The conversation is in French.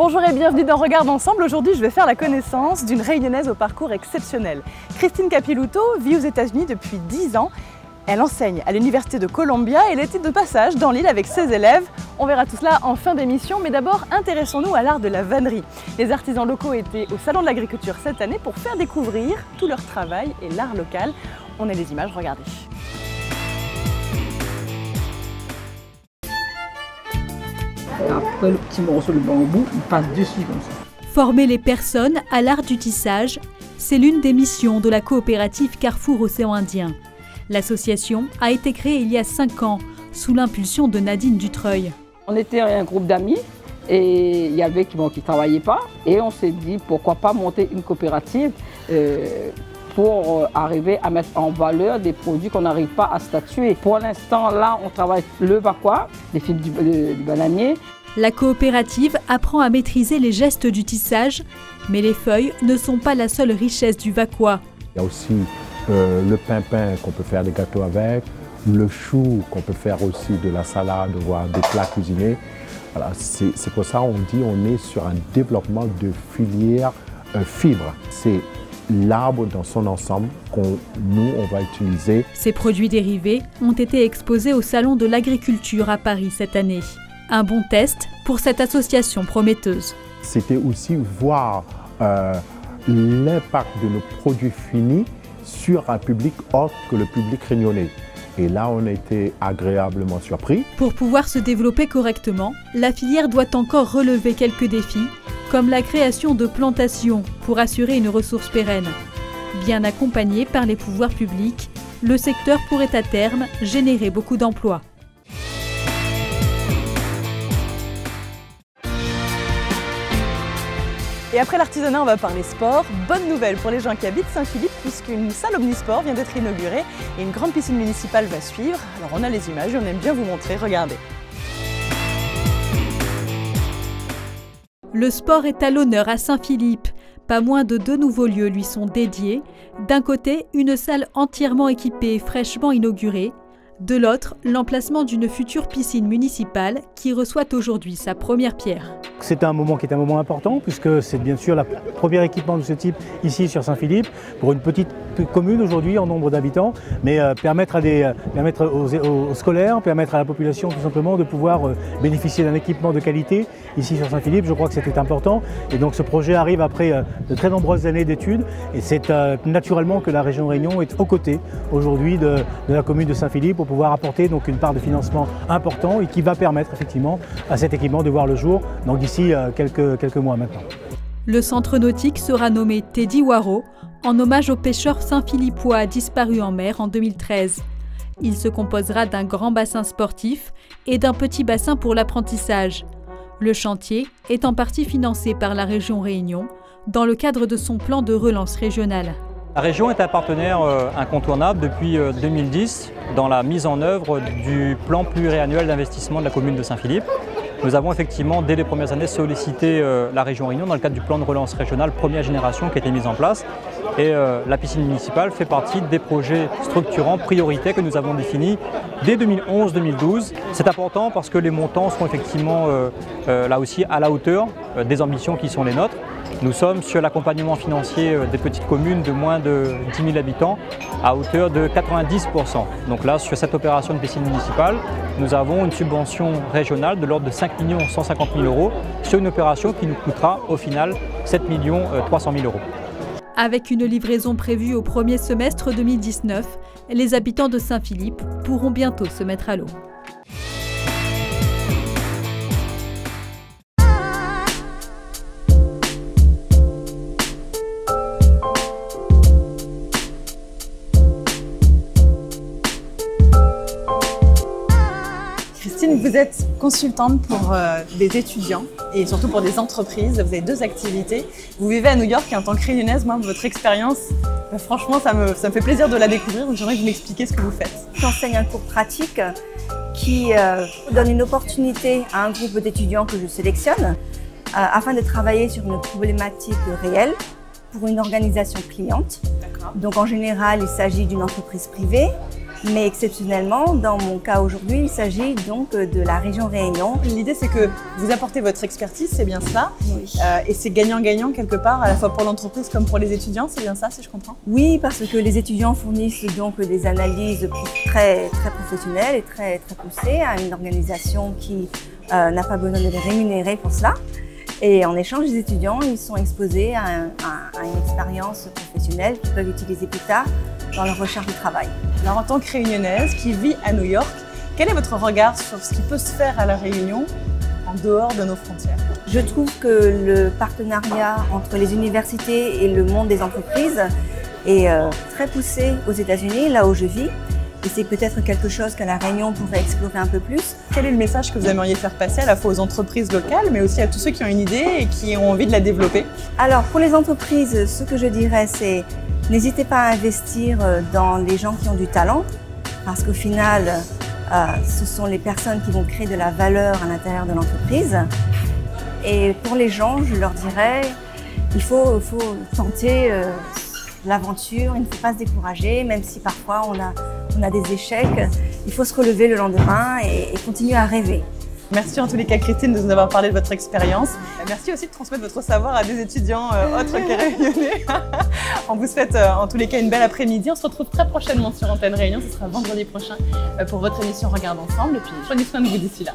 Bonjour et bienvenue dans Regarde Ensemble. Aujourd'hui, je vais faire la connaissance d'une Réunionnaise au parcours exceptionnel. Christine Capilouto vit aux États-Unis depuis 10 ans. Elle enseigne à l'Université de Columbia et elle était de passage dans l'île avec ses élèves. On verra tout cela en fin d'émission, mais d'abord, intéressons-nous à l'art de la vannerie. Les artisans locaux étaient au Salon de l'Agriculture cette année pour faire découvrir tout leur travail et l'art local. On a des images, regardez. Après le petit morceau de bambou, il passe dessus comme ça. Former les personnes à l'art du tissage, c'est l'une des missions de la coopérative Carrefour Océan Indien. L'association a été créée il y a 5 ans, sous l'impulsion de Nadine Dutreuil. On était un groupe d'amis et il y avait qui ne travaillaient pas. Et on s'est dit pourquoi pas monter une coopérative pour arriver à mettre en valeur des produits qu'on n'arrive pas à statuer. Pour l'instant, là, on travaille le bakwa, les fils du bananier. La coopérative apprend à maîtriser les gestes du tissage, mais les feuilles ne sont pas la seule richesse du bakwa. Il y a aussi le pimpin qu'on peut faire des gâteaux avec, le chou qu'on peut faire aussi de la salade, voire des plats cuisinés. Voilà, c'est pour ça qu'on dit qu'on est sur un développement de filière fibre. C'est l'arbre dans son ensemble qu'on va utiliser. Ces produits dérivés ont été exposés au Salon de l'Agriculture à Paris cette année. Un bon test pour cette association prometteuse. C'était aussi voir l'impact de nos produits finis sur un public autre que le public réunionnais. Et là, on a été agréablement surpris. Pour pouvoir se développer correctement, la filière doit encore relever quelques défis, comme la création de plantations pour assurer une ressource pérenne. Bien accompagné par les pouvoirs publics, le secteur pourrait à terme générer beaucoup d'emplois. Et après l'artisanat, on va parler sport. Bonne nouvelle pour les gens qui habitent Saint-Philippe puisqu'une salle omnisport vient d'être inaugurée et une grande piscine municipale va suivre. Alors on a les images et on aime bien vous montrer, regardez. Le sport est à l'honneur à Saint-Philippe. Pas moins de 2 nouveaux lieux lui sont dédiés. D'un côté, une salle entièrement équipée et fraîchement inaugurée. De l'autre, l'emplacement d'une future piscine municipale qui reçoit aujourd'hui sa première pierre. C'est un moment qui est un moment important puisque c'est bien sûr le premier équipement de ce type ici sur Saint-Philippe pour une petite commune aujourd'hui en nombre d'habitants, mais permettre aux scolaires, permettre à la population tout simplement de pouvoir bénéficier d'un équipement de qualité ici sur Saint-Philippe. Je crois que c'était important et donc ce projet arrive après de très nombreuses années d'études et c'est naturellement que la région Réunion est aux côtés aujourd'hui de la commune de Saint-Philippe pour pouvoir apporter donc une part de financement important et qui va permettre effectivement à cet équipement de voir le jour donc d'ici quelques mois maintenant. Le centre nautique sera nommé Teddy Waro en hommage au pêcheur saint-philippois disparu en mer en 2013. Il se composera d'un grand bassin sportif et d'un petit bassin pour l'apprentissage. Le chantier est en partie financé par la région Réunion dans le cadre de son plan de relance régionale. La région est un partenaire incontournable depuis 2010 dans la mise en œuvre du plan pluriannuel d'investissement de la commune de Saint-Philippe. Nous avons effectivement, dès les premières années, sollicité la région Réunion dans le cadre du plan de relance régionale première génération qui a été mis en place. Et la piscine municipale fait partie des projets structurants prioritaires que nous avons définis dès 2011-2012. C'est important parce que les montants seront effectivement là aussi à la hauteur des ambitions qui sont les nôtres. Nous sommes sur l'accompagnement financier des petites communes de moins de 10 000 habitants à hauteur de 90%. Donc là, sur cette opération de piscine municipale, nous avons une subvention régionale de l'ordre de 5 150 000 € sur une opération qui nous coûtera au final 7 300 000 €. Avec une livraison prévue au premier semestre 2019, les habitants de Saint-Philippe pourront bientôt se mettre à l'eau. Christine, vous êtes consultante pour des étudiants et surtout pour des entreprises. Vous avez 2 activités. Vous vivez à New York et en tant que réunionnaise, moi, votre expérience, franchement, ça me fait plaisir de la découvrir. Donc j'aimerais que vous m'expliquiez ce que vous faites. J'enseigne un cours pratique qui donne une opportunité à un groupe d'étudiants que je sélectionne afin de travailler sur une problématique réelle pour une organisation cliente. Donc en général, il s'agit d'une entreprise privée, Mais exceptionnellement, dans mon cas aujourd'hui, il s'agit donc de la région Réunion. L'idée, c'est que vous apportez votre expertise, c'est bien cela. Oui. Et c'est gagnant-gagnant quelque part, à la fois pour l'entreprise comme pour les étudiants, c'est bien ça, si je comprends? Oui, parce que les étudiants fournissent donc des analyses très professionnelles et très poussées à une organisation qui n'a pas besoin de les rémunérer pour cela. Et en échange, les étudiants, ils sont exposés à une expérience professionnelle qu'ils peuvent utiliser plus tard dans leur recherche de travail. Alors en tant que réunionnaise qui vit à New York, quel est votre regard sur ce qui peut se faire à La Réunion en dehors de nos frontières? Je trouve que le partenariat entre les universités et le monde des entreprises est très poussé aux États-Unis, là où je vis. Et c'est peut-être quelque chose que La Réunion pourrait explorer un peu plus. Quel est le message que vous aimeriez faire passer à la fois aux entreprises locales, mais aussi à tous ceux qui ont une idée et qui ont envie de la développer? Alors pour les entreprises, ce que je dirais, c'est n'hésitez pas à investir dans les gens qui ont du talent, parce qu'au final, ce sont les personnes qui vont créer de la valeur à l'intérieur de l'entreprise. Et pour les gens, je leur dirais, il faut tenter l'aventure, il ne faut pas se décourager, même si parfois on a des échecs. Il faut se relever le lendemain et continuer à rêver. Merci en tous les cas, Christine, de nous avoir parlé de votre expérience. Merci aussi de transmettre votre savoir à des étudiants autres que réunionnais. On vous souhaite en tous les cas une belle après-midi. On se retrouve très prochainement sur Antenne Réunion. Ce sera vendredi prochain pour votre émission Regarde Ensemble. Et puis prenez soin de vous d'ici là.